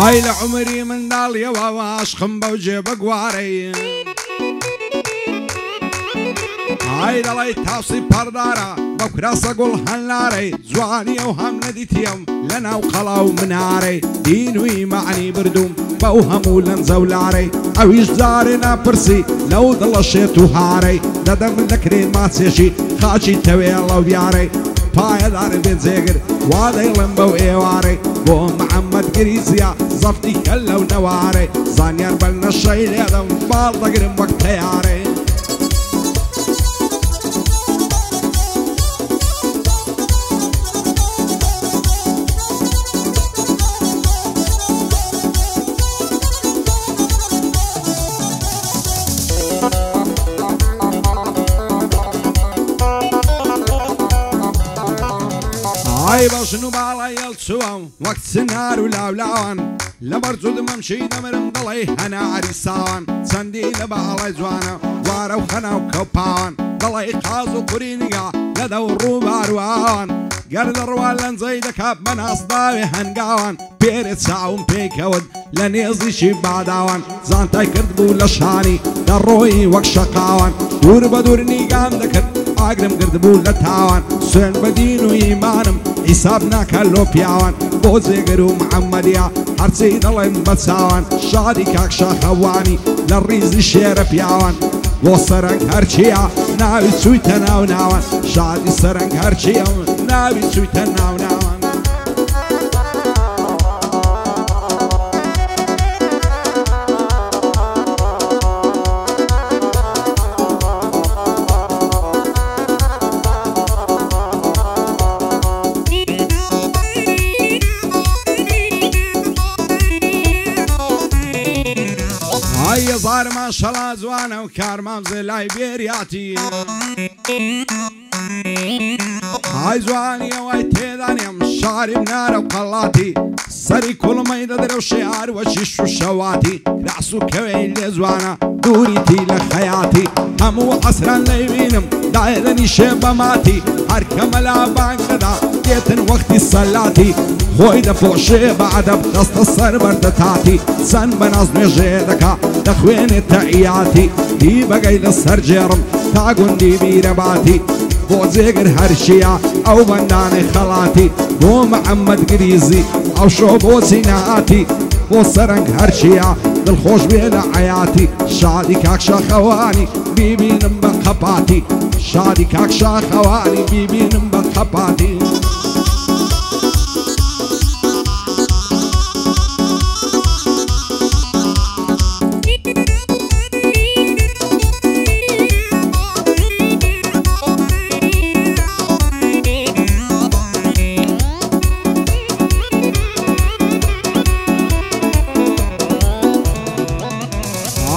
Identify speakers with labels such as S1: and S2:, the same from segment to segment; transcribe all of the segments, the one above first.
S1: هاي لعمري من دالي واشخم بوجيب قواري هاي دالي تاوسي باردارا بكراس اقول هالناري زواني وهم نديتيهم لنا وقلاو مناري دينوي معني بردوم بوهم لنزولاري اويش زارنا برسي لو ضل شيتو هاري دادا من ذكرين ما تسيشي خاشي توي الله وبياري بايا داري بيت زيقر وادي لنبو ايواري بو محمد قريسيا زفتي كلا ونواري زانيار بلنا الشيل يدم بالضقر وقت تياري هاي باشنو بالا يلتسوام وقت سنار ولاولاوان لبرزو دممشي دمرم ضلي هنا عريساوان سندي لبالا زوانا وارو خنا وكوباوان ضلي قازو قرينيقا لدو الروباروان قرد الروالن زيدك هاب من أصداوي هنقاوان بيرت ساوم بيكود لنيزي شباداوان زانتاي كردبو لشاني دروي وكشقاوان دور بدورني قام دكت اقرم قردبو لتاوان سين بدين وإيمانم حسابنا كلو بياوان بوزيقرو محمديا هرسيد الله بتساوان شادي كاك شاخواني للريز الشير بياوان وصرنك هرشيا ناوي سويتنا وناوان شادي صرنك هرشيا ناوي سويتنا وناوان هاي صار ما شاء الله زوانا وكار مامزي لايبيرياتي هاي زواني واي تيداني مشاري بنار وقلاتي سري كل ما يدرو شعار وشيش وشواتي راسو كوين لزوانا دوريتي لخياتي همو عصرا ليبينم دايدني شيبا ماتي هركم الابان قدا ديتن وقتي صلاتي خوي دفوق شيبا عدب قصد الصر بردتاتي سن بنظمي جيدكا دخوين التعياتي دي بقايد الصر جيرم تاقون دي بيرباتي بو زيقر هرشيا او بنداني خلاتي بو محمد قريزي او شو بو سيناتي بو سرنك هرشيا بالخوش بين حياتي شادي كاك شاخواني بيبي نمبا خباتي شادي كاك شاخواني بيبي نمبا خباتي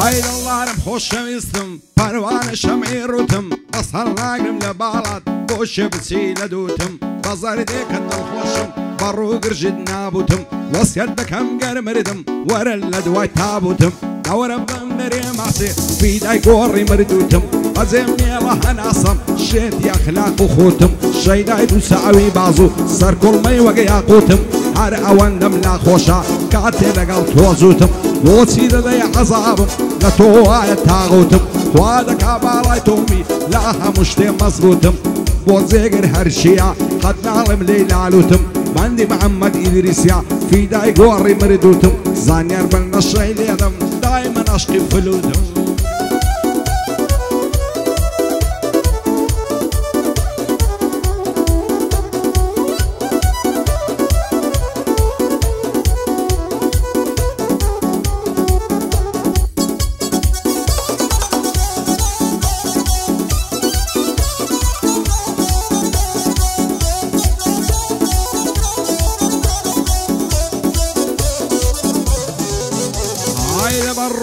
S1: هاي الله خوش شميستم پروان شمعي روتم أصهر ناقرم لبالات بوش بسي لدوتم بزار ديكت الخوشم برو قرجد نابوتم وسيدك هم قرمردم ورا اللدواي تابوتم دور بمري معسي في داي قوري مردوتم أزم يلا هناصم شيت يا أخلاق وخوتم شي داي دوساوي بازو سر كل مي وقيا قوتم هر اوان دم لا خوشا كاتي لقل توزوتم ووتي داي عذابم لتو آية تاغوتم خوادك عبالاي تومي لاها مشتي مزبوتم بوزيقر هرشيا قد نعلم ليلالوتم باندي محمد إدريسيا في داي قوري مردوتم زانيار بالنشي ليدم دايما أشقي فلوتم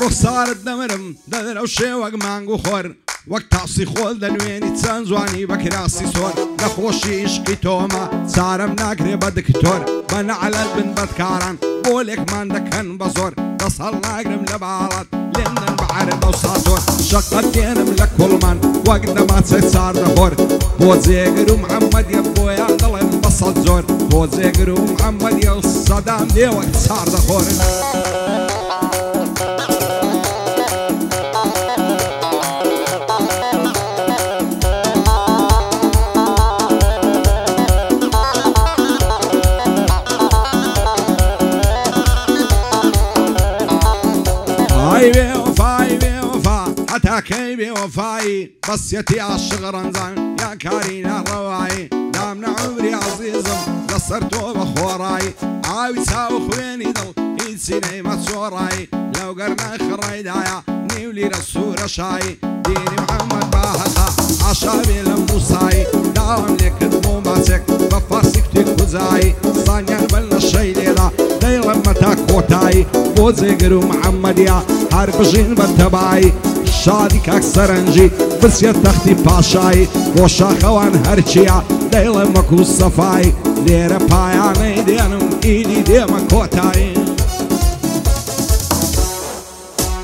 S1: رخصار الدمرم دلو شيوق مانغو خور وقت تعصي خول دلويني تسانزواني بكراسي صور لخوشي عشقي توما سارم ناكري بدكتور بنا على البن بدكاران بولك ماندك هن بزور تصل ناقرم لبعالات لمن بعرب وصاصور شقت دينم لكل من وقت ما تسيد صار دخور بوزيقر ومحمد يبويا ضلم بص سەد زۆر بۆ جێگر و محەممەدی و سەدام دێوەک چار دەخۆرن كي بوفاي بس يتي عالشغ رمضان يا كارينا الرواي دامنا عمري عزيزم قصرتو بخوراي عاوي ساو خويني دل ينسيني ما تصوراي لو قرنا خراي دايا نيولي رسول شاي ديني محمد باهتا عشابي لموساي داوم لك الموماسك بفارسك تكوزاي صانيا بلنا الشي ليلا ليلا متا كوتاي بوزي قرو محمد يا هربجين بتباي شادی کاک سەرنجی بچێت تەختی پاشایی بۆ شاخەوان هەرچیە دەیڵێ مەکوو سەفای لێرە پایانەی دێنم ئیدی دێمە کۆتایی